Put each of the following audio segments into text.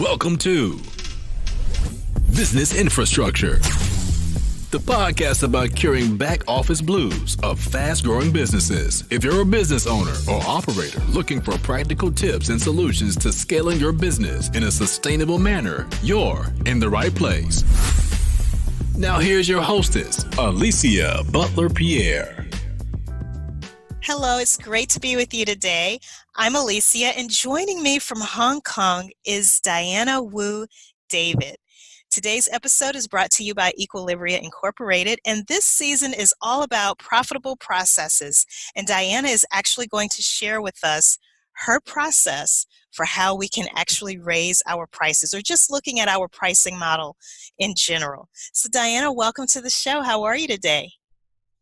Welcome to Business Infrastructure, the podcast about curing back office blues of fast-growing businesses. If you're a business owner or operator looking for practical tips and solutions to scaling your business in a sustainable manner, you're in the right place. Now here's your hostess, Alicia Butler-Pierre. Hello, it's great to be with you today. I'm Alicia, and joining me from Hong Kong is Diana Wu David. Today's episode is brought to you by Equilibria Incorporated, and this season is all about profitable processes. And Diana is actually going to share with us her process for how we can actually raise our prices, or just looking at our pricing model in general. So Diana, welcome to the show. How are you today?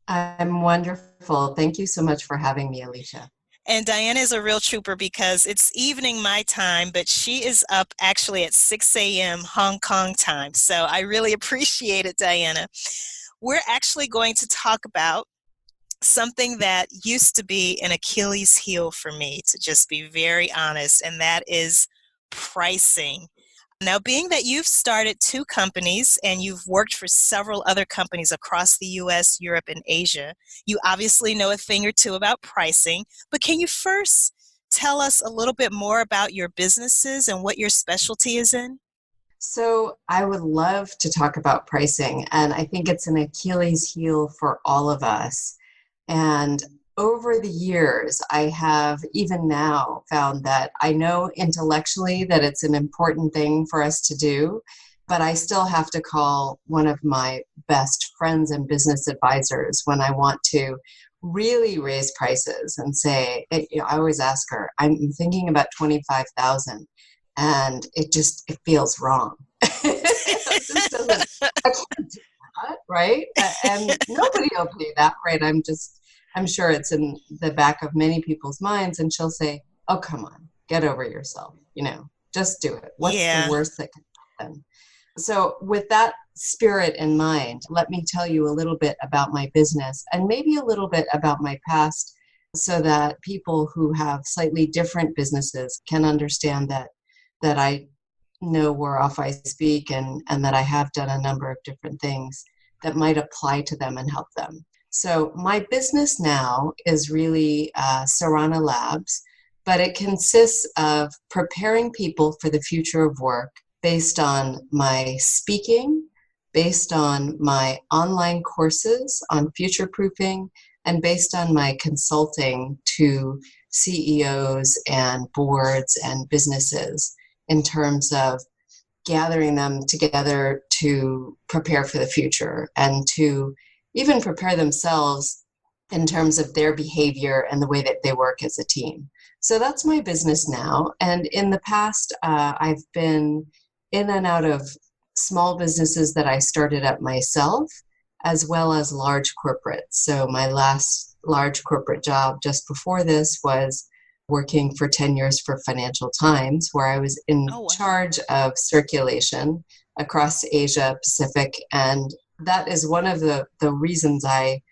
I'm wonderful. Thank you so much for having me, Alicia. And Diana is a real trooper because it's evening my time, but she is up actually at 6 a.m. Hong Kong time. So I really appreciate it, Diana. We're actually going to talk about something that used to be an Achilles heel for me, to just be very honest, and that is pricing. Now, being that you've started 2 companies and you've worked for several other companies across the U.S., Europe, and Asia, you obviously know a thing or two about pricing. But can you first tell us a little bit more about your businesses and what your specialty is in? So I would love to talk about pricing, and I think it's an Achilles heel for all of us. And over the years, I have even now found that I know intellectually that it's an important thing for us to do, but I still have to call one of my best friends and business advisors when I want to really raise prices and say, I always ask her, I'm thinking about 25,000, and it feels wrong. It just doesn't, I can't do that, right? And nobody will pay that, right? I'm sure it's in the back of many people's minds, and she'll say, oh, come on, get over yourself, just do it. What's the worst that can happen? So with that spirit in mind, let me tell you a little bit about my business and maybe a little bit about my past, so that people who have slightly different businesses can understand that I know whereof I speak, and that I have done a number of different things that might apply to them and help them. So my business now is really Sarana Labs, but it consists of preparing people for the future of work based on my speaking, based on my online courses on future proofing, and based on my consulting to CEOs and boards and businesses in terms of gathering them together to prepare for the future and to even prepare themselves in terms of their behavior and the way that they work as a team. So that's my business now. And in the past, I've been in and out of small businesses that I started up myself, as well as large corporates. So my last large corporate job just before this was working for 10 years for Financial Times, where I was in charge of circulation across Asia Pacific. And that is one of the reasons I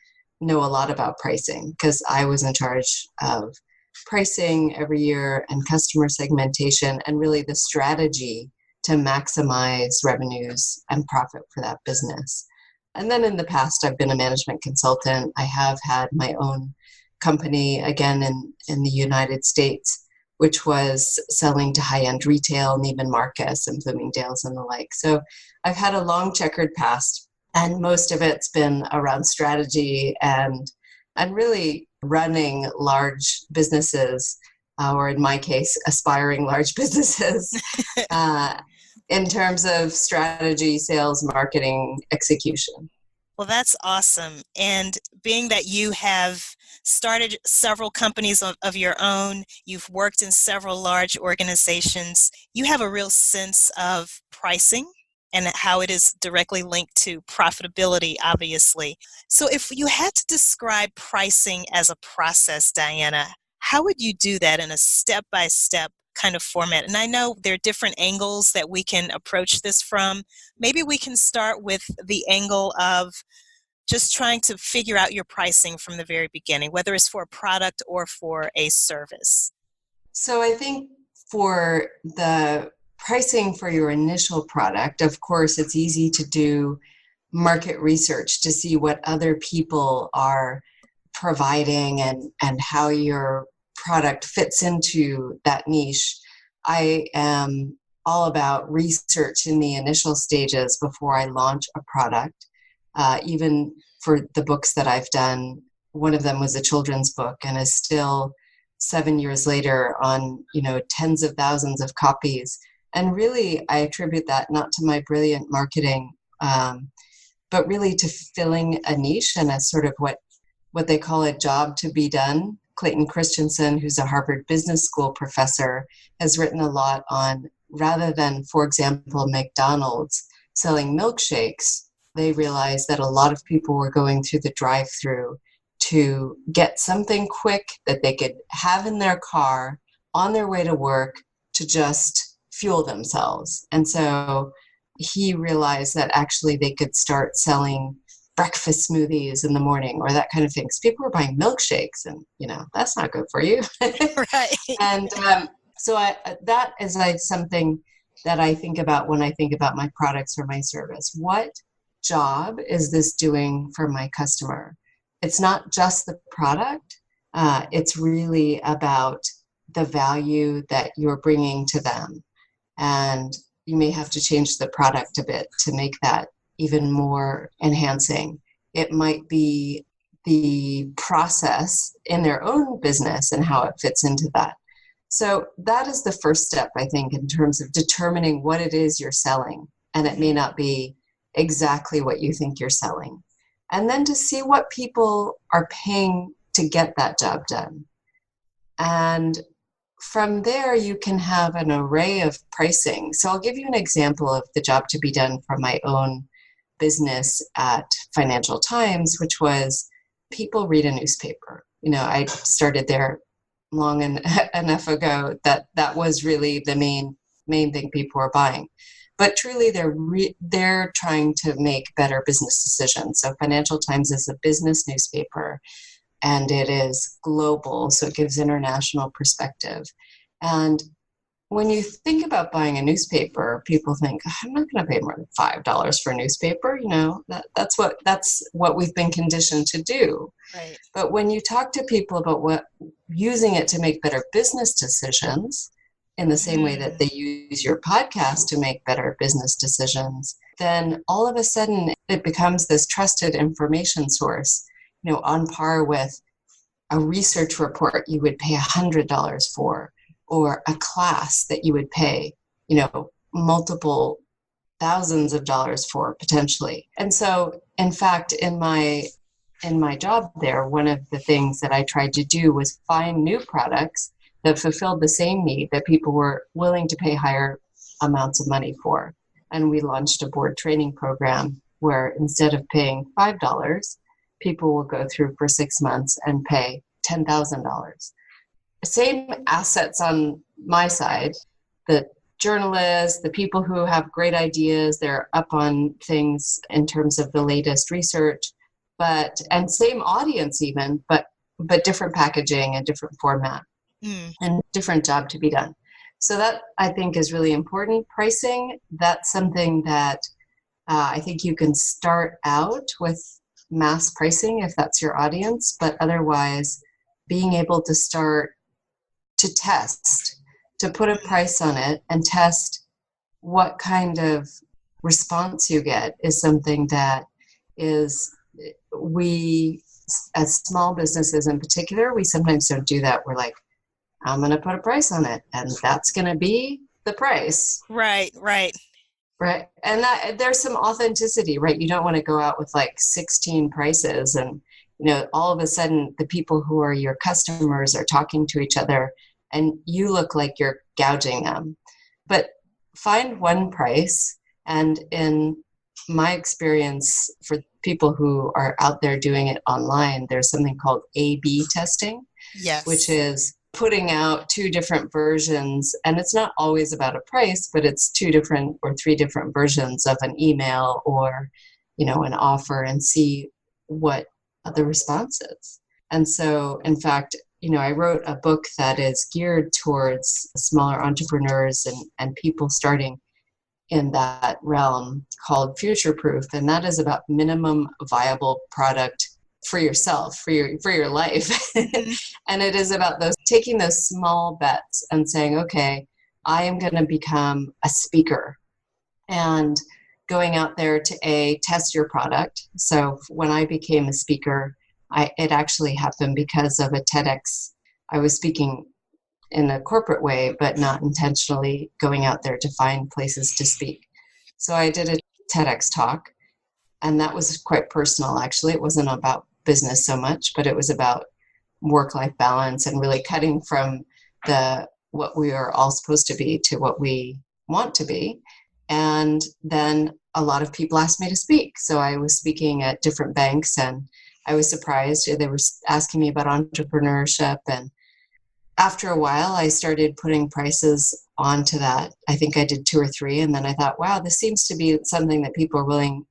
know a lot about pricing, because I was in charge of pricing every year and customer segmentation and really the strategy to maximize revenues and profit for that business. And then in the past, I've been a management consultant. I have had my own company, again, in the United States, which was selling to high-end retail, Neiman Marcus and Bloomingdale's and the like. So I've had a long checkered past. And most of it's been around strategy and really running large businesses, or in my case, aspiring large businesses, in terms of strategy, sales, marketing, execution. Well, that's awesome. And being that you have started several companies of your own, you've worked in several large organizations, you have a real sense of pricing and how it is directly linked to profitability, obviously. So if you had to describe pricing as a process, Diana, how would you do that in a step-by-step kind of format? And I know there are different angles that we can approach this from. Maybe we can start with the angle of just trying to figure out your pricing from the very beginning, whether it's for a product or for a service. So I think for the pricing for your initial product, of course, it's easy to do market research to see what other people are providing and how your product fits into that niche. I am all about research in the initial stages before I launch a product. Even for the books that I've done, one of them was a children's book and is still 7 years later on, tens of thousands of copies. And really, I attribute that not to my brilliant marketing, but really to filling a niche and a sort of what they call a job to be done. Clayton Christensen, who's a Harvard Business School professor, has written a lot on, rather than, for example, McDonald's selling milkshakes, they realized that a lot of people were going through the drive-through to get something quick that they could have in their car on their way to work to just fuel themselves. And so he realized that actually they could start selling breakfast smoothies in the morning or that kind of thing. Because people were buying milkshakes and, that's not good for you. Right. And so that is something that I think about when I think about my products or my service. What job is this doing for my customer? It's not just the product. It's really about the value that you're bringing to them. And you may have to change the product a bit to make that even more enhancing. It might be the process in their own business and how it fits into that. So that is the first step, I think, in terms of determining what it is you're selling. And it may not be exactly what you think you're selling. And then to see what people are paying to get that job done. And from there, you can have an array of pricing. So I'll give you an example of the job to be done for my own business at Financial Times, which was people read a newspaper. I started there long enough ago that was really the main thing people were buying. But truly, they're trying to make better business decisions. So Financial Times is a business newspaper, and it is global, so it gives international perspective. And when you think about buying a newspaper, people think, I'm not going to pay more than $5 for a newspaper. That's what we've been conditioned to do. Right. But when you talk to people about using it to make better business decisions, in the same way that they use your podcast to make better business decisions, then all of a sudden it becomes this trusted information source, on par with a research report you would pay $100 for, or a class that you would pay, multiple thousands of dollars for potentially. And so, in fact, in my job there, one of the things that I tried to do was find new products that fulfilled the same need that people were willing to pay higher amounts of money for. And we launched a board training program where instead of paying $5, people will go through for 6 months and pay $10,000. Same assets on my side, the journalists, the people who have great ideas, they're up on things in terms of the latest research, and same audience even, but different packaging and different format. And different job to be done. So that, I think, is really important. Pricing, that's something that I think you can start out with mass pricing if that's your audience, but otherwise being able to start to test, to put a price on it and test what kind of response you get is something that we, as small businesses in particular, we sometimes don't do that. We're like, I'm going to put a price on it, and that's going to be the price. Right. And there's some authenticity, right? You don't want to go out with like 16 prices and, all of a sudden the people who are your customers are talking to each other and you look like you're gouging them. But find one price. And in my experience, for people who are out there doing it online, there's something called A/B testing, Yes. which is putting out 2 different versions, and it's not always about a price, but it's 2 different or 3 different versions of an email or, an offer, and see what the response is. And so, in fact, I wrote a book that is geared towards smaller entrepreneurs and people starting in that realm called Future Proof. And that is about minimum viable product for yourself, for your life. Mhm. And it is about taking those small bets and saying, okay, I am going to become a speaker, and going out there to test your product. So when I became a speaker, it actually happened because of a TEDx. I was speaking in a corporate way, but not intentionally going out there to find places to speak. So I did a TEDx talk, and that was quite personal, actually. It wasn't about business so much, but it was about work-life balance and really cutting from what we are all supposed to be to what we want to be. And then a lot of people asked me to speak. So I was speaking at different banks, and I was surprised. They were asking me about entrepreneurship. And after a while, I started putting prices onto that. I think I did 2 or 3. And then I thought, wow, this seems to be something that people want,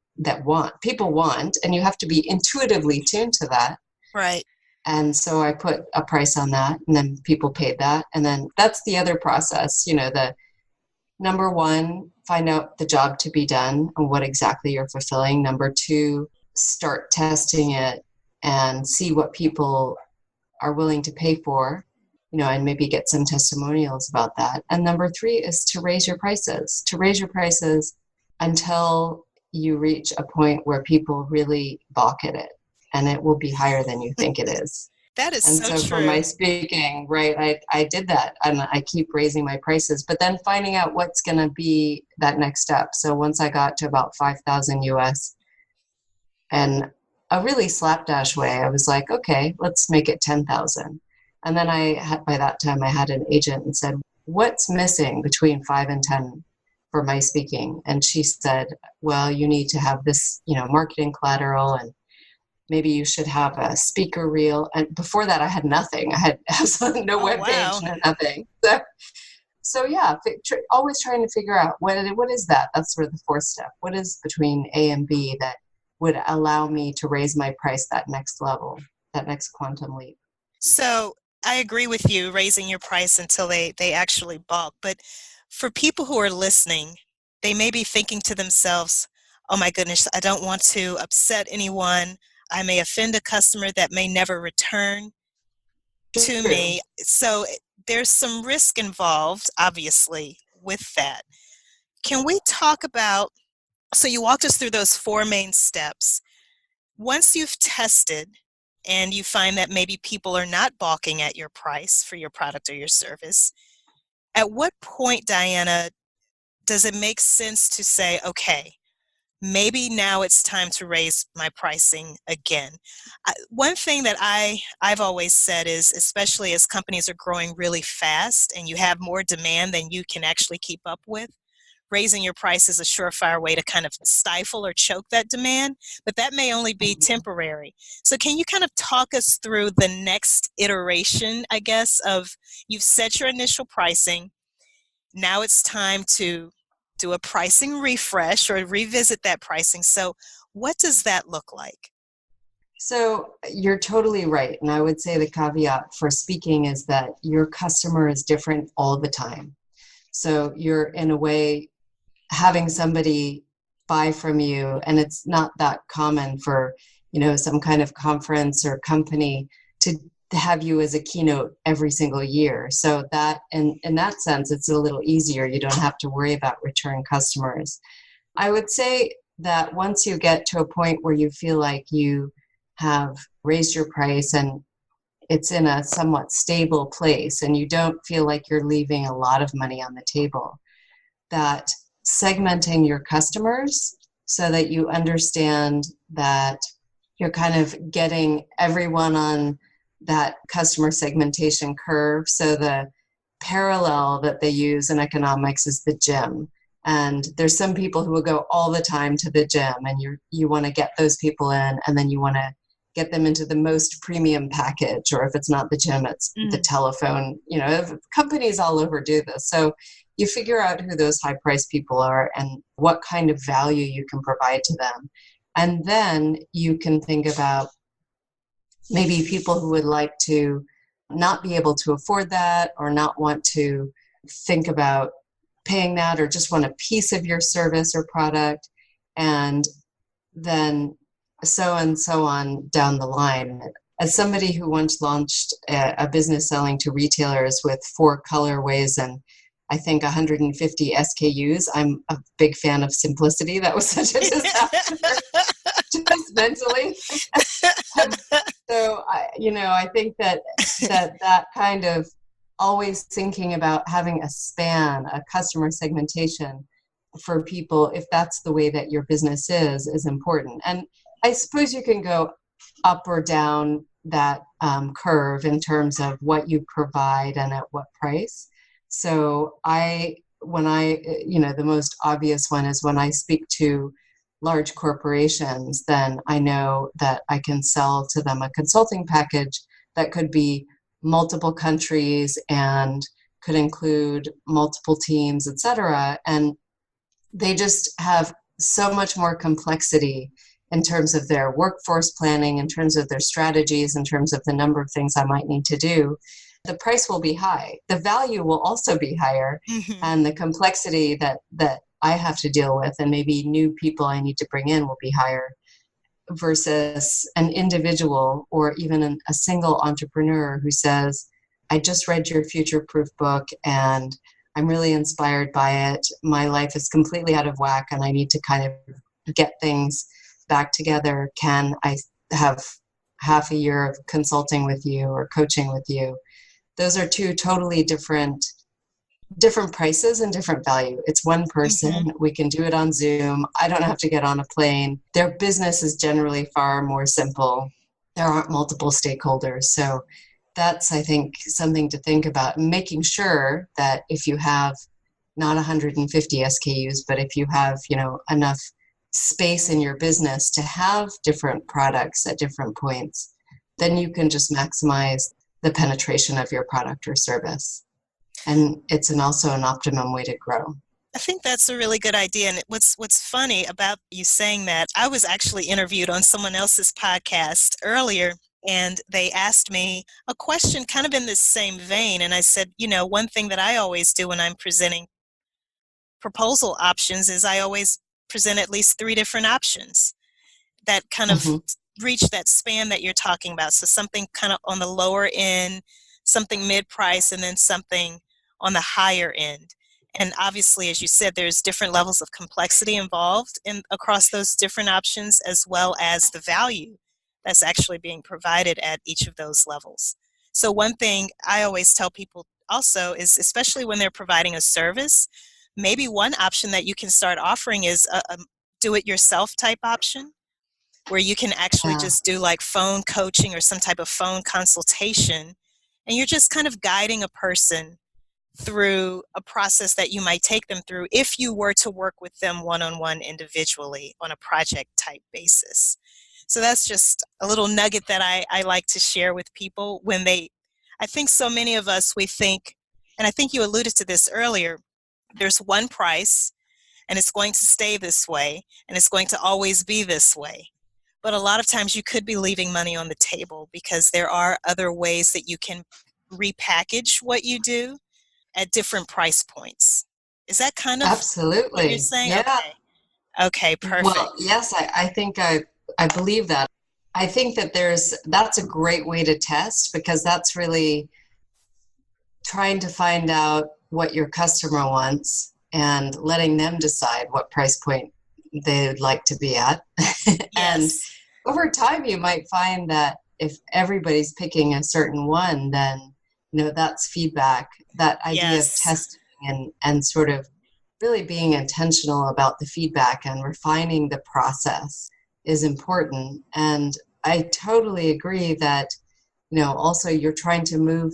and you have to be intuitively tuned to that. Right. And so I put a price on that, and then people paid that. And then that's the other process, the number 1, find out the job to be done and what exactly you're fulfilling. Number 2, start testing it and see what people are willing to pay for, and maybe get some testimonials about that. And number 3 is to raise your prices, until you reach a point where people really balk at it, and it will be higher than you think it is. That is And so so for my true. speaking, right, I did that, and I keep raising my prices, but then finding out what's going to be that next step. So once I got to about 5,000 US, and a really slapdash way, I was like, okay, let's make it 10,000. And then by that time, I had an agent and said, what's missing between 5 and 10 for my speaking? And she said, well, you need to have this, marketing collateral, and maybe you should have a speaker reel. And before that, I had nothing. I had absolutely no Oh, webpage, wow. no nothing. So yeah, always trying to figure out what is that. That's sort of the 4th step. What is between A and B that would allow me to raise my price that next level, that next quantum leap? So I agree with you, raising your price until they actually balk. But for people who are listening, they may be thinking to themselves, oh my goodness, I don't want to upset anyone. I may offend a customer that may never return to True. me. So there's some risk involved, obviously, with that. Can we talk about, so you walked us through those 4 main steps. Once you've tested and you find that maybe people are not balking at your price for your product or your service, at what point, Diana, does it make sense to say, okay, maybe now it's time to raise my pricing again? One thing that I've always said is, especially as companies are growing really fast and you have more demand than you can actually keep up with, raising your price is a surefire way to kind of stifle or choke that demand, but that may only be temporary. So can you kind of talk us through the next iteration, I guess, of you've set your initial pricing, now it's time to do a pricing refresh or revisit that pricing. So what does that look like? So you're totally right. And I would say the caveat for speaking is that your customer is different all the time. So you're, in a way, having somebody buy from you, and it's not that common for, some kind of conference or company to have you as a keynote every single year. So that, in that sense, it's a little easier. You don't have to worry about return customers. I would say that once you get to a point where you feel like you have raised your price and it's in a somewhat stable place and you don't feel like you're leaving a lot of money on the table, that segmenting your customers so that you understand that you're kind of getting everyone on that customer segmentation curve. So the parallel that they use in economics is the gym. And there's some people who will go all the time to the gym, and you want to get those people in, and then you want to get them into the most premium package, or if it's not the gym, it's the telephone. Companies all over do this. So you figure out who those high price people are and what kind of value you can provide to them. And then you can think about maybe people who would like to not be able to afford that or not want to think about paying that or just want a piece of your service or product. And then so and so on down the line. As somebody who once launched a business selling to retailers with 4 colorways and I think 150 SKUs, I'm a big fan of simplicity. That was such a disaster, just mentally. So, I think that kind of always thinking about having a span, a customer segmentation for people, if that's the way that your business is important. And I suppose you can go up or down that curve in terms of what you provide and at what price. So the most obvious one is when I speak to large corporations, then I know that I can sell to them a consulting package that could be multiple countries and could include multiple teams, et cetera. And they just have so much more complexity in terms of their workforce planning, in terms of their strategies, in terms of the number of things I might need to do. The price will be high. The value will also be higher. Mm-hmm. And the complexity that I have to deal with and maybe new people I need to bring in will be higher versus an individual or even a single entrepreneur who says, I just read your future proof book and I'm really inspired by it. My life is completely out of whack and I need to kind of get things back together. Can I have half a year of consulting with you or coaching with you? Those are 2 totally different prices and different value. It's one person. Mm-hmm. We can do it on Zoom. I don't have to get on a plane. Their business is generally far more simple. There aren't multiple stakeholders. So that's, I think, something to think about, making sure that if you have not 150 SKUs, but if you have, enough space in your business to have different products at different points, then you can just maximize the penetration of your product or service. And it's also an optimum way to grow. I think that's a really good idea. And what's funny about you saying that, I was actually interviewed on someone else's podcast earlier, and they asked me a question kind of in this same vein. And I said, one thing that I always do when I'm presenting proposal options is I always present at least 3 different options that kind of reach that span that you're talking about. So something kind of on the lower end, something mid-price, and then something on the higher end. And obviously, as you said, there's different levels of complexity involved across those different options, as well as the value that's actually being provided at each of those levels. So one thing I always tell people also is, especially when they're providing a service, maybe one option that you can start offering is a do-it-yourself type option, where you can actually just do like phone coaching or some type of phone consultation, and you're just kind of guiding a person through a process that you might take them through if you were to work with them one-on-one individually on a project type basis. So that's just a little nugget that I like to share with people when I think so many of us, we think, and I think you alluded to this earlier, there's one price and it's going to stay this way and it's going to always be this way. But a lot of times you could be leaving money on the table because there are other ways that you can repackage what you do at different price points. Is that kind of Absolutely what you're saying? Yeah. Okay, perfect. Well, yes, I think I believe that. I think that that's a great way to test, because that's really trying to find out what your customer wants and letting them decide what price point they'd like to be at. And Yes. over time, you might find that if everybody's picking a certain one, then that's feedback. That idea Yes. of testing and sort of really being intentional about the feedback and refining the process is important. And I totally agree that, also you're trying to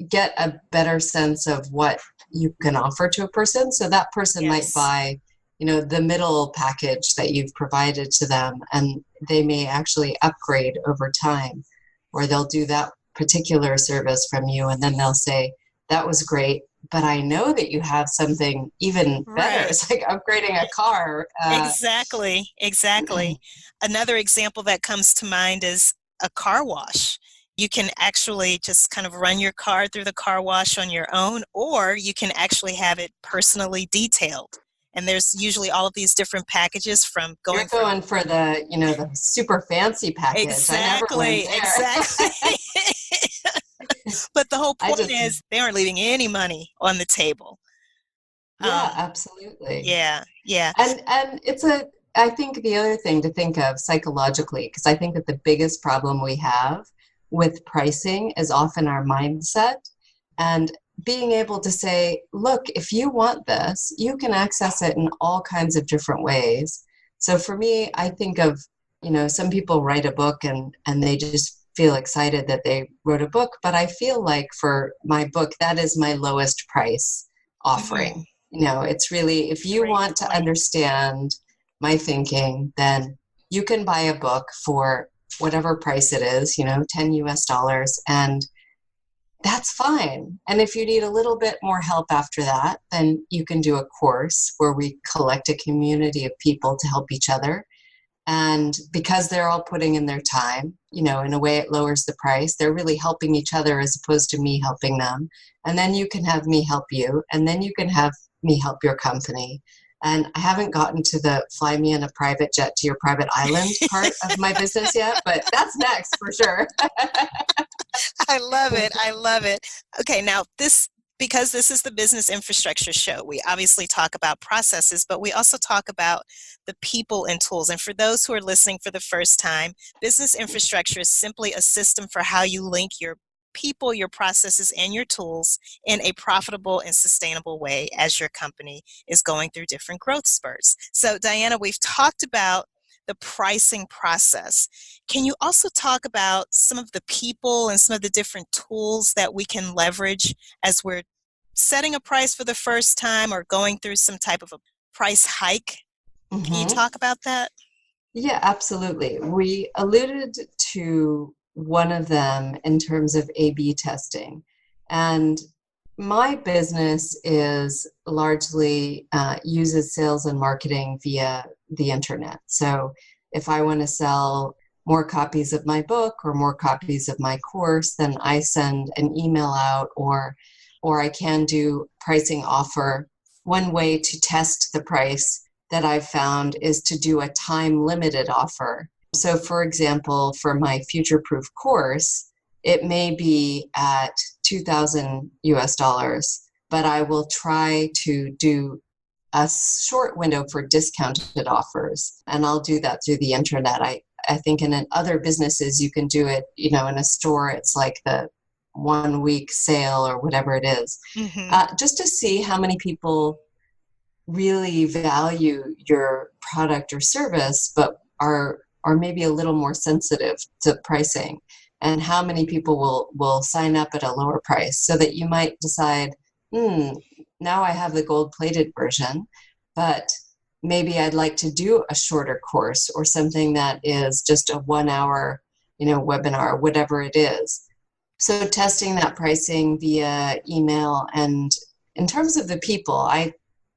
get a better sense of what you can offer to a person. So that person might Yes. buy, the middle package that you've provided to them, and they may actually upgrade over time, or they'll do that particular service from you, and then they'll say, that was great, but I know that you have something even better. Right. It's like upgrading a car. Exactly. Another example that comes to mind is a car wash. You can actually just kind of run your car through the car wash on your own, or you can actually have it personally detailed. And there's usually all of these different packages from You're going from going for the, the super fancy package. I never went exactly, there. exactly. But the whole I point just, is they aren't leaving any money on the table. yeah, Um, absolutely. yeah, yeah. And I think the other thing to think of psychologically, because I think that the biggest problem we have with pricing is often our mindset and being able to say, look, if you want this, you can access it in all kinds of different ways. So for me, I think of, some people write a book and they just feel excited that they wrote a book, but I feel like for my book, that is my lowest price Mhm. offering. It's really, if you Great want to point. understand my thinking, then you can buy a book for whatever price it is, 10 US dollars, and that's fine. And if you need a little bit more help after that, then you can do a course where we collect a community of people to help each other. And because they're all putting in their time, in a way it lowers the price. They're really helping each other as opposed to me helping them. And then you can have me help you, and then you can have me help your company. And I haven't gotten to the fly me in a private jet to your private island part of my business yet, but that's next for sure. I love it. I love it. Okay, now because this is the Business Infrastructure Show, we obviously talk about processes, but we also talk about the people and tools. And for those who are listening for the first time, business infrastructure is simply a system for how you link your people, your processes, and your tools in a profitable and sustainable way as your company is going through different growth spurts. So, Diana, we've talked about the pricing process. Can you also talk about some of the people and some of the different tools that we can leverage as we're setting a price for the first time or going through some type of a price hike? Can you Hmm. talk about that? Yeah, absolutely. We alluded to one of them in terms of A/B testing. And my business is largely uses sales and marketing via the internet. So if I want to sell more copies of my book or more copies of my course, then I send an email out, or I can do pricing offer. One way to test the price that I've found is to do a time limited offer. So for example, for my future proof course, it may be at 2,000 US dollars, but I will try to do a short window for discounted offers. And I'll do that through the internet. I think in other businesses, you can do it, in a store, it's like the 1 week sale or whatever it is, Mm-hmm. just to see how many people really value your product or service, but are maybe a little more sensitive to pricing, and how many people will sign up at a lower price, so that you might decide, now I have the gold plated version, but maybe I'd like to do a shorter course or something that is just a 1 hour, webinar, whatever it is. So testing that pricing via email. And in terms of the people,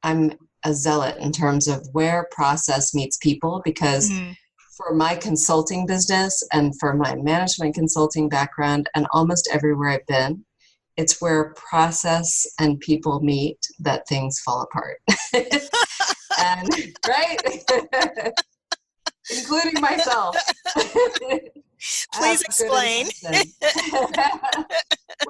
I'm a zealot in terms of where process meets people, because Mm-hmm. for my consulting business and for my management consulting background and almost everywhere I've been, it's where process and people meet that things fall apart. And right? Including myself. I have Please good explain. intentions.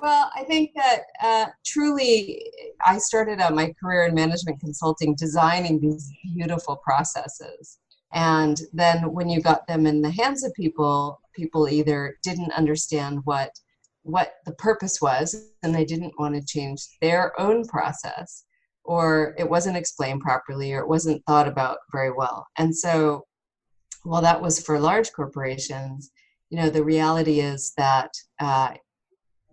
Well, I think that truly, I started out my career in management consulting designing these beautiful processes. And then when you got them in the hands of people, people either didn't understand what the purpose was, and they didn't want to change their own process, or it wasn't explained properly, or it wasn't thought about very well. And so while that was for large corporations, the reality is that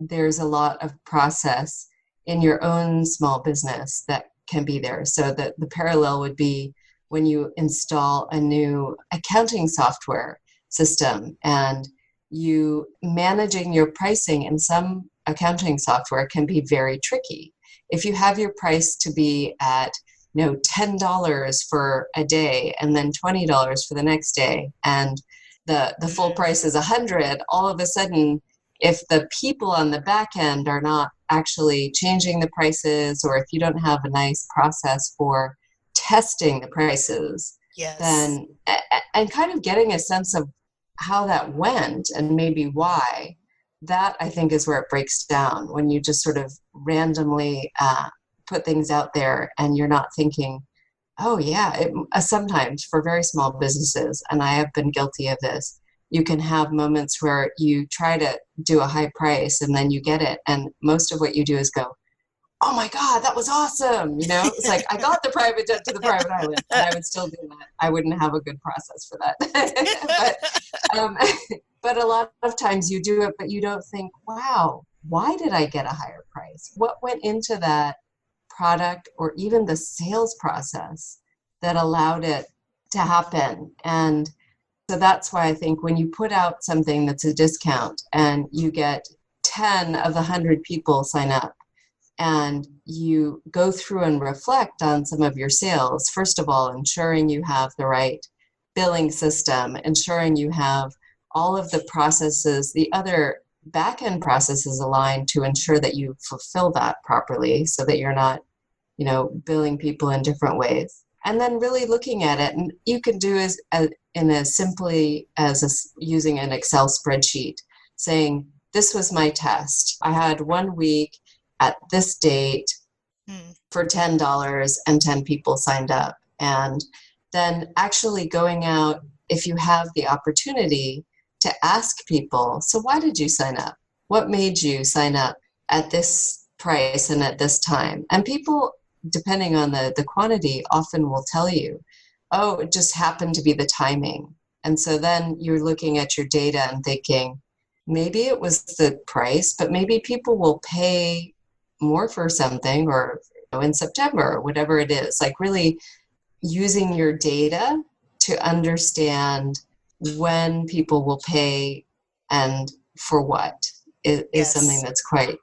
there's a lot of process in your own small business that can be there. So the parallel would be when you install a new accounting software system, and you managing your pricing in some accounting software can be very tricky. If you have your price to be at $10 for a day and then $20 for the next day, and the full price is 100, all of a sudden if the people on the back end are not actually changing the prices, or if you don't have a nice process for testing the prices, Yes. then, and kind of getting a sense of how that went and maybe why, that I think is where it breaks down, when you just sort of randomly put things out there and you're not thinking, oh yeah, sometimes for very small businesses, and I have been guilty of this, you can have moments where you try to do a high price and then you get it, and most of what you do is go, oh my God, that was awesome. You know, it's like, I got the private jet to the private island, and I would still do that. I wouldn't have a good process for that. um, but a lot of times you do it, but you don't think, wow, why did I get a higher price? What went into that product or even the sales process that allowed it to happen? And so that's why I think when you put out something that's a discount and you get 10 of the 100 people sign up, and you go through and reflect on some of your sales, first of all, ensuring you have the right billing system, ensuring you have all of the processes, the other back-end processes aligned to ensure that you fulfill that properly so that you're not, billing people in different ways. And then really looking at it, and you can do in as simply as using an Excel spreadsheet, saying, this was my test. I had 1 week at this date for $10 and 10 people signed up. And then actually going out, if you have the opportunity, to ask people, so why did you sign up? What made you sign up at this price and at this time? And people, depending on the quantity, often will tell you, oh, it just happened to be the timing. And so then you're looking at your data and thinking, maybe it was the price, but maybe people will pay more for something, or in September, or whatever it is. Like really using your data to understand when people will pay and for what is something that's quite,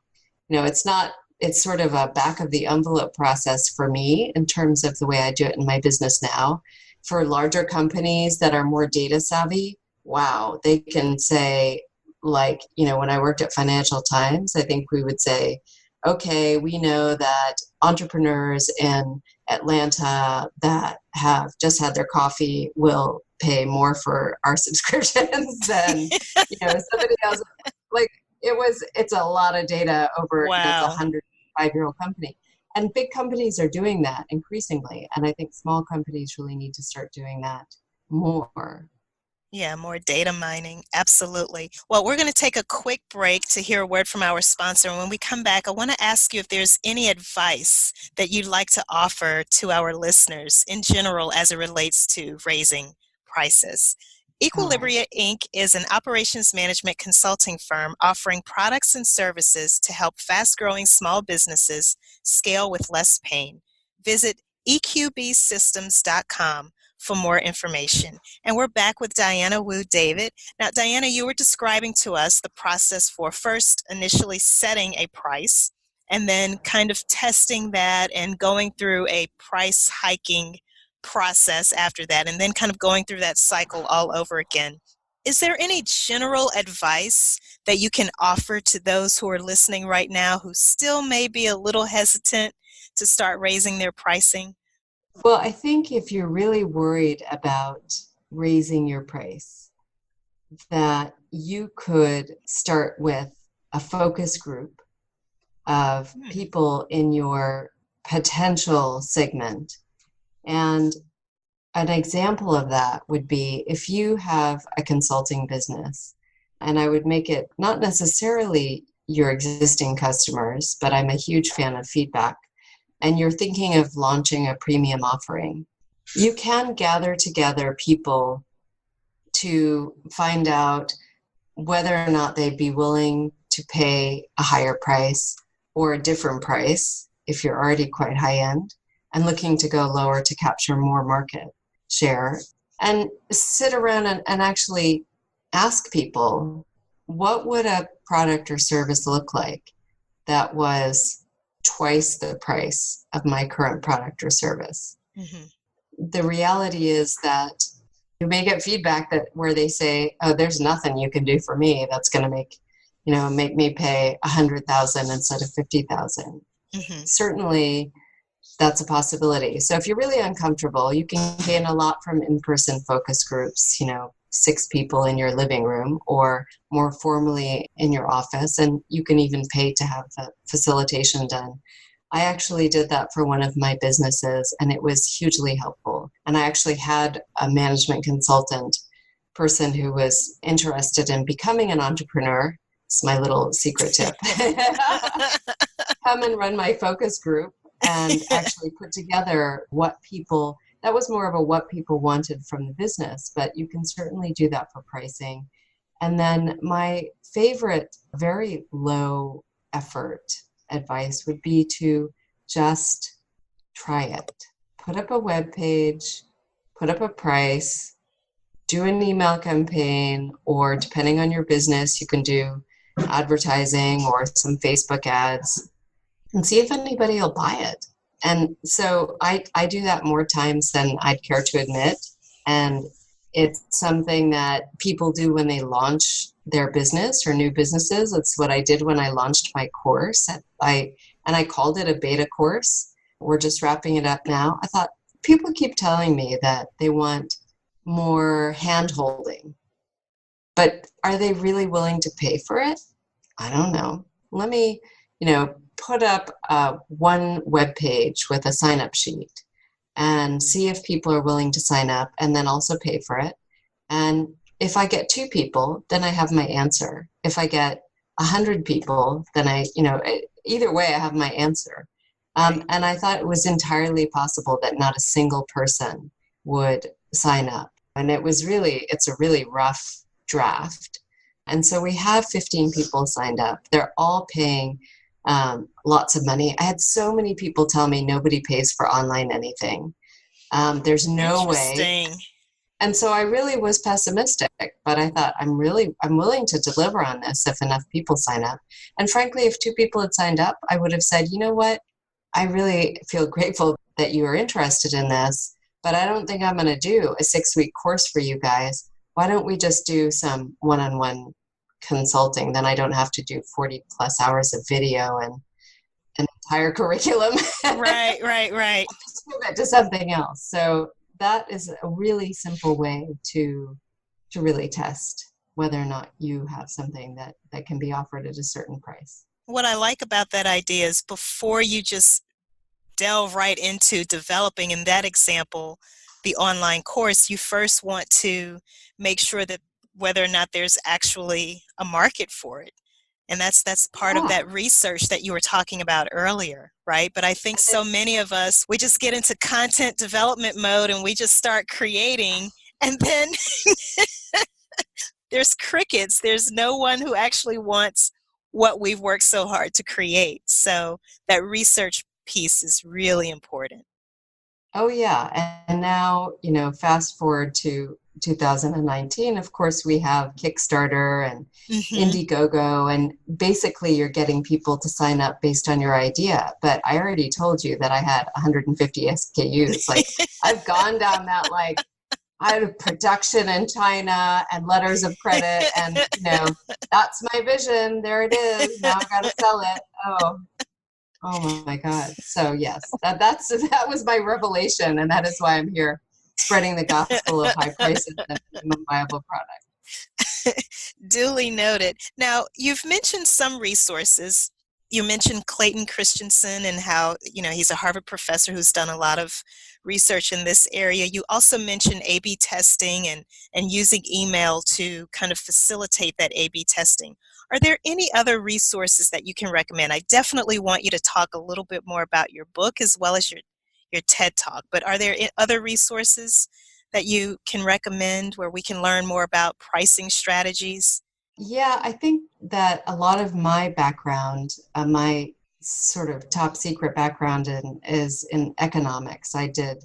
it's sort of a back of the envelope process for me in terms of the way I do it in my business now. For larger companies that are more data savvy, wow, they can say, like, when I worked at Financial Times, I think we would say, okay, we know that entrepreneurs in Atlanta that have just had their coffee will pay more for our subscriptions than, somebody else. Like it's a lot of data over, it's a Wow. 105-year-old company. And big companies are doing that increasingly. And I think small companies really need to start doing that more. Yeah, more data mining. Absolutely. Well, we're going to take a quick break to hear a word from our sponsor. And when we come back, I want to ask you if there's any advice that you'd like to offer to our listeners in general as it relates to raising prices. Equilibria Inc. is an operations management consulting firm offering products and services to help fast-growing small businesses scale with less pain. Visit eqbsystems.com for more information. And we're back with Diana Wu David. Now, Diana, you were describing to us the process for first initially setting a price and then kind of testing that and going through a price hiking process after that, and then kind of going through that cycle all over again. Is there any general advice that you can offer to those who are listening right now who still may be a little hesitant to start raising their pricing? Well, I think if you're really worried about raising your price, that you could start with a focus group of people in your potential segment. And an example of that would be if you have a consulting business, and I would make it not necessarily your existing customers, but I'm a huge fan of feedback, and you're thinking of launching a premium offering, you can gather together people to find out whether or not they'd be willing to pay a higher price or a different price if you're already quite high end and looking to go lower to capture more market share, and sit around and actually ask people, what would a product or service look like that was twice the price of my current product or service? The reality is that you may get feedback where they say, oh, there's nothing you can do for me that's going to make make me pay 100,000 instead of 50,000. Mm-hmm. Certainly that's a possibility. So if you're really uncomfortable, you can gain a lot from in-person focus groups, 6 people in your living room or more formally in your office. And you can even pay to have the facilitation done. I actually did that for one of my businesses, and it was hugely helpful. And I actually had a management consultant person who was interested in becoming an entrepreneur. It's my little secret tip. Come and run my focus group and actually put together that was more of a what people wanted from the business, but you can certainly do that for pricing. And then my favorite, very low effort advice would be to just try it. Put up a web page, put up a price, do an email campaign, or depending on your business, you can do advertising or some Facebook ads and see if anybody will buy it. And so I do that more times than I'd care to admit. And it's something that people do when they launch their business or new businesses. It's what I did when I launched my course. I called it a beta course. We're just wrapping it up now. I thought, people keep telling me that they want more hand-holding, but are they really willing to pay for it? I don't know. Let me, put up one web page with a sign-up sheet and see if people are willing to sign up and then also pay for it. And if I get 2 people, then I have my answer. If I get 100 people, then either way, I have my answer. And I thought it was entirely possible that not a single person would sign up. And it's a really rough draft. And so we have 15 people signed up. They're all paying lots of money. I had so many people tell me nobody pays for online anything. There's no way. And so I really was pessimistic, but I thought I'm willing to deliver on this if enough people sign up. And frankly, if 2 people had signed up, I would have said, you know what? I really feel grateful that you are interested in this, but I don't think I'm going to do a 6-week course for you guys. Why don't we just do some one-on-one consulting? Then I don't have to do 40 plus hours of video and an entire curriculum. Right. Just move it to something else. So that is a really simple way to really test whether or not you have something that can be offered at a certain price. What I like about that idea is before you just delve right into developing, in that example, the online course, you first want to make sure that whether or not there's actually a market for it. And that's part of that research that you were talking about earlier, right? But I think so many of us, we just get into content development mode and we just start creating, and then there's crickets. There's no one who actually wants what we've worked so hard to create. So that research piece is really important. Oh, yeah. And now, fast forward to 2019, of course, we have Kickstarter and Indiegogo, and basically you're getting people to sign up based on your idea. But I already told you that I had 150 SKUs. Like, I've gone down that, I had a production in China and letters of credit, and, that's my vision. There it is. Now I got to sell it. Oh my God. So yes, that was my revelation. And that is why I'm here spreading the gospel of high prices and minimum viable product. Duly noted. Now, you've mentioned some resources. You mentioned Clayton Christensen and how, he's a Harvard professor who's done a lot of research in this area. You also mentioned A/B testing and using email to kind of facilitate that A/B testing. Are there any other resources that you can recommend? I definitely want you to talk a little bit more about your book as well as your TED Talk, but are there other resources that you can recommend where we can learn more about pricing strategies? Yeah, I think that a lot of my background, my sort of top secret background is in economics. I did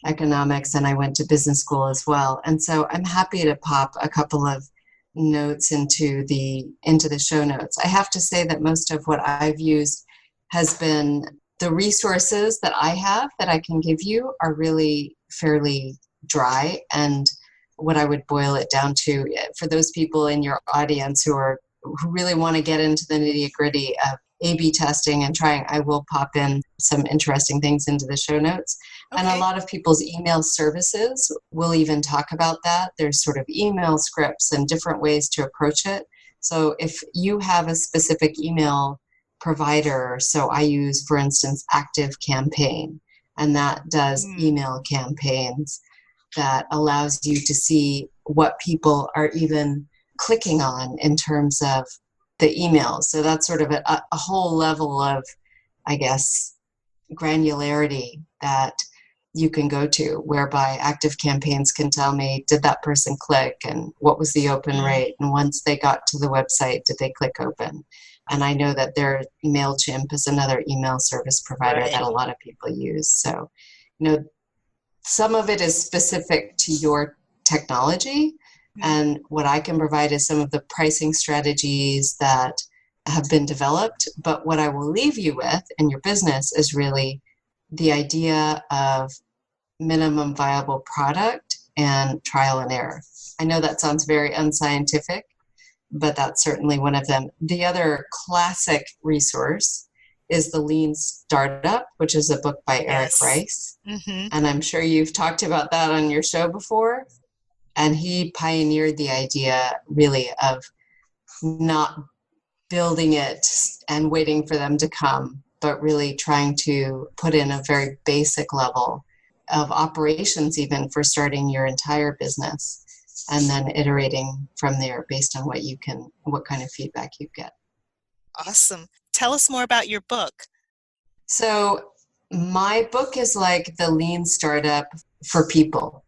economics and I went to business school as well. And so I'm happy to pop a couple of notes into the show notes. I have to say that most of what I've used has been the resources that I have that I can give you are really fairly dry, and what I would boil it down to for those people in your audience who are who really want to get into the nitty gritty of A/B testing and trying, I will pop in some interesting things into the show notes. And a Okay. lot of people's email services will even talk about that. There's sort of email scripts and different ways to approach it. So if you have a specific email provider, so I use, for instance, Active Campaign, and that does email campaigns that allows you to see what people are even clicking on in terms of the emails. So that's sort of a whole level of, I guess, granularity that you can go to, whereby Active Campaigns can tell me, did that person click, and what was the open rate? And once they got to the website, did they click open? And I know that their MailChimp is another email service provider that a lot of people use. So, some of it is specific to your technology. And what I can provide is some of the pricing strategies that have been developed. But what I will leave you with in your business is really the idea of minimum viable product and trial and error. I know that sounds very unscientific, but that's certainly one of them. The other classic resource is The Lean Startup, which is a book by Eric Rice. And I'm sure you've talked about that on your show before. And he pioneered the idea really of not building it and waiting for them to come, but really trying to put in a very basic level of operations even for starting your entire business, and then iterating from there based on what kind of feedback you get. Awesome. Tell us more about your book. So my book is like the Lean Startup for people.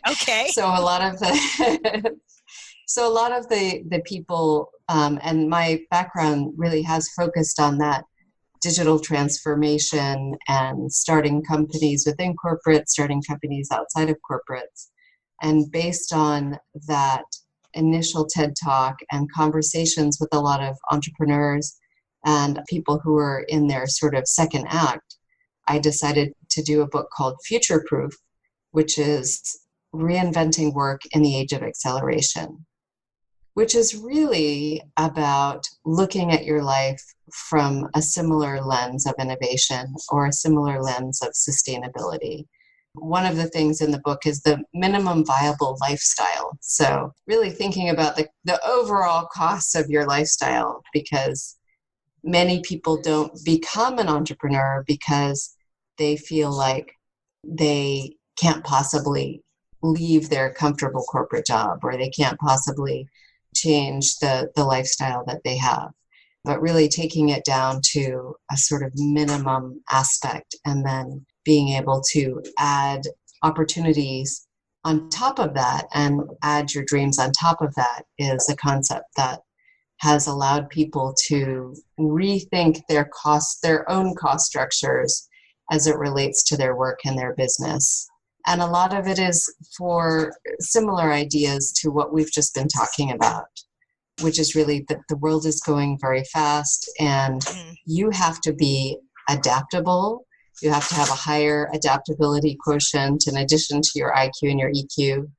Okay. So a lot of the people, and my background really has focused on that digital transformation and starting companies within corporate, starting companies outside of corporates. And based on that initial TED Talk and conversations with a lot of entrepreneurs and people who are in their sort of second act, I decided to do a book called Future Proof, which is reinventing work in the age of acceleration, which is really about looking at your life from a similar lens of innovation or a similar lens of sustainability. One of the things in the book is the minimum viable lifestyle. So really thinking about the overall costs of your lifestyle, because many people don't become an entrepreneur because they feel like they can't possibly leave their comfortable corporate job, or they can't possibly change the lifestyle that they have. But really taking it down to a sort of minimum aspect, and then being able to add opportunities on top of that and add your dreams on top of that, is a concept that has allowed people to rethink their own cost structures as it relates to their work and their business. And a lot of it is for similar ideas to what we've just been talking about, which is really that the world is going very fast, and you have to be adaptable. You have to have a higher adaptability quotient in addition to your IQ and your EQ.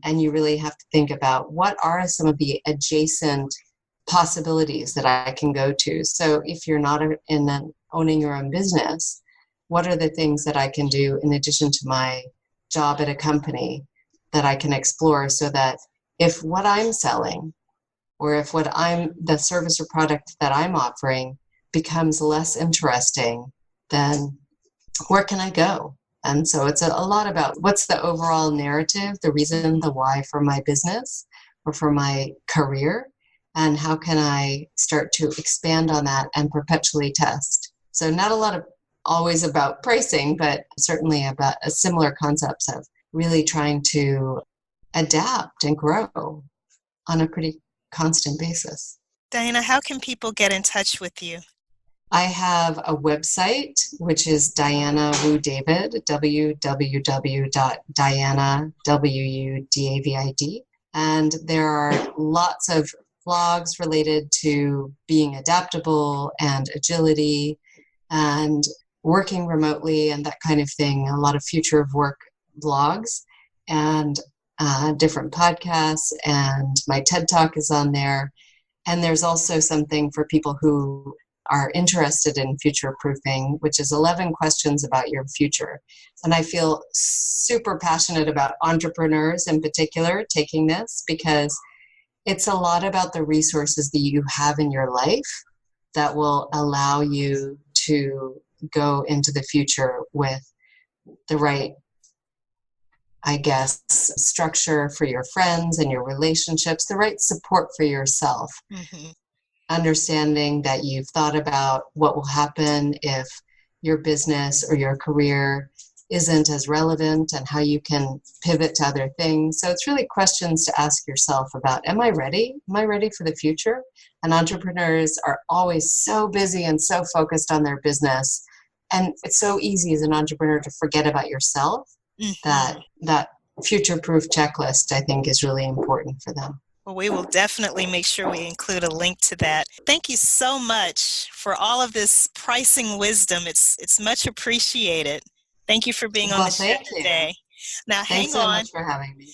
And you really have to think about, what are some of the adjacent possibilities that I can go to? So if you're not owning your own business, what are the things that I can do in addition to my job at a company that I can explore, so that if what I'm selling, or if the service or product that I'm offering becomes less interesting, then where can I go? And so it's a lot about what's the overall narrative, the reason, the why for my business or for my career, and how can I start to expand on that and perpetually test. So not a lot of always about pricing, but certainly about a similar concepts of really trying to adapt and grow on a pretty constant basis. Diana, how can people get in touch with you? I have a website, which is Diana Wu David, www.dianawudavid. And there are lots of blogs related to being adaptable and agility and working remotely and that kind of thing. A lot of future of work blogs and different podcasts, and my TED Talk is on there. And there's also something for people who are interested in future proofing, which is 11 questions about your future. And I feel super passionate about entrepreneurs in particular taking this, because it's a lot about the resources that you have in your life that will allow you to go into the future with the right, I guess, structure for your friends and your relationships, the right support for yourself. Mm-hmm. Understanding that you've thought about what will happen if your business or your career isn't as relevant and how you can pivot to other things. So it's really questions to ask yourself about, am I ready? Am I ready for the future? And entrepreneurs are always so busy and so focused on their business. And it's so easy as an entrepreneur to forget about yourself. Mm-hmm. That future-proof checklist, I think, is really important for them. Well, we will definitely make sure we include a link to that. Thank you so much for all of this pricing wisdom. It's much appreciated. Thank you for being on the show today. Now, Thanks hang so on. much for having me.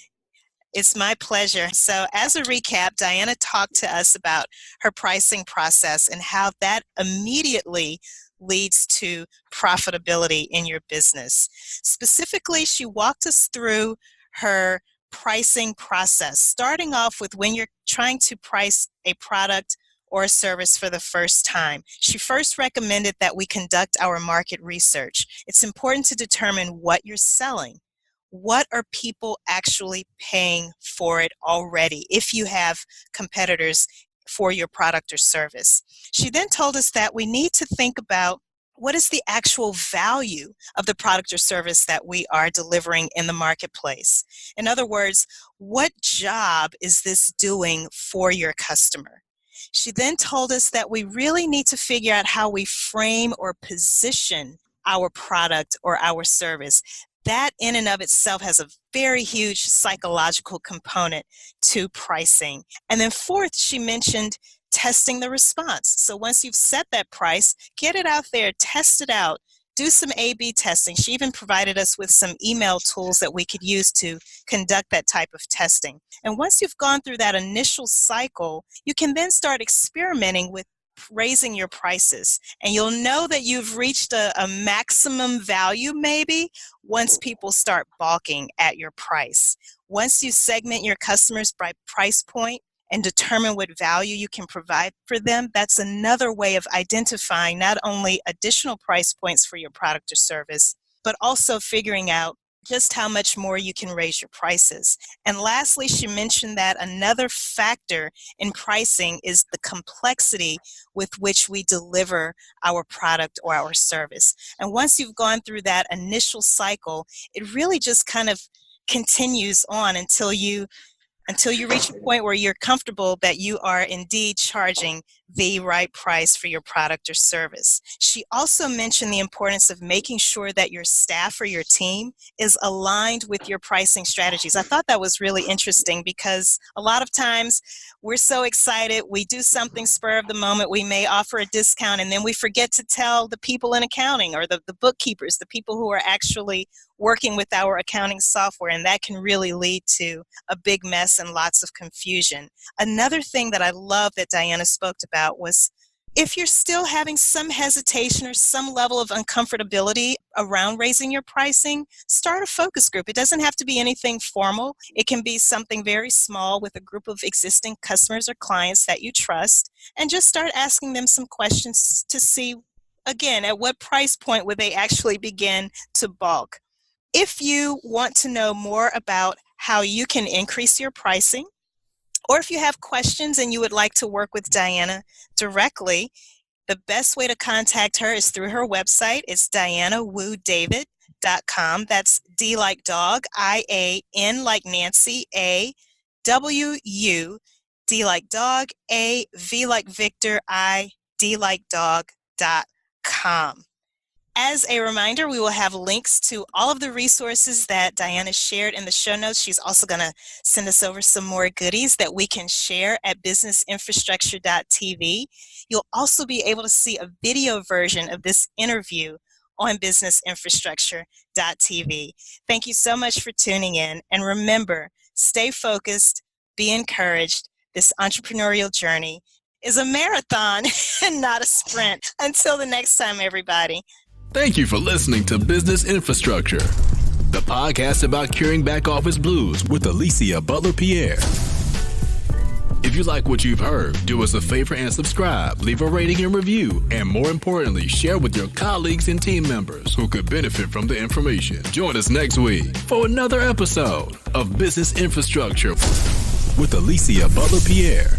It's my pleasure. So, as a recap, Diana talked to us about her pricing process and how that immediately leads to profitability in your business. Specifically, she walked us through her pricing process, starting off with when you're trying to price a product or a service for the first time. She first recommended that we conduct our market research. It's important to determine what you're selling. What are people actually paying for it already if you have competitors for your product or service? She then told us that we need to think about what is the actual value of the product or service that we are delivering in the marketplace. In other words, what job is this doing for your customer? She then told us that we really need to figure out how we frame or position our product or our service. That in and of itself has a very huge psychological component to pricing. And then fourth, she mentioned testing the response. So once you've set that price, get it out there, test it out, do some A/B testing. She even provided us with some email tools that we could use to conduct that type of testing. And once you've gone through that initial cycle, you can then start experimenting with raising your prices. And you'll know that you've reached a maximum value maybe once people start balking at your price. Once you segment your customers by price point and determine what value you can provide for them, that's another way of identifying not only additional price points for your product or service, but also figuring out just how much more you can raise your prices. And lastly, she mentioned that another factor in pricing is the complexity with which we deliver our product or our service. And once you've gone through that initial cycle, it really just kind of continues on until you reach a point where you're comfortable that you are indeed charging the right price for your product or service. She also mentioned the importance of making sure that your staff or your team is aligned with your pricing strategies. I thought that was really interesting because a lot of times we're so excited, we do something spur of the moment, we may offer a discount, and then we forget to tell the people in accounting or the bookkeepers, the people who are actually working with our accounting software, and that can really lead to a big mess and lots of confusion. Another thing that I love that Diana spoke about was if you're still having some hesitation or some level of uncomfortability around raising your pricing, start a focus group. It doesn't have to be anything formal. It can be something very small with a group of existing customers or clients that you trust, and just start asking them some questions to see, again, at what price point would they actually begin to balk. If you want to know more about how you can increase your pricing, or if you have questions and you would like to work with Diana directly, the best way to contact her is through her website. It's dianawoodavid.com. That's D like dog, I-A-N like Nancy, A-W-U, D like dog, A, V like Victor, I, D like dog.com. As a reminder, we will have links to all of the resources that Diana shared in the show notes. She's also going to send us over some more goodies that we can share at businessinfrastructure.tv. You'll also be able to see a video version of this interview on businessinfrastructure.tv. Thank you so much for tuning in. And remember, stay focused, be encouraged. This entrepreneurial journey is a marathon and not a sprint. Until the next time, everybody. Thank you for listening to Business Infrastructure, the podcast about curing back office blues with Alicia Butler-Pierre. If you like what you've heard, do us a favor and subscribe, leave a rating and review, and more importantly, share with your colleagues and team members who could benefit from the information. Join us next week for another episode of Business Infrastructure with Alicia Butler-Pierre.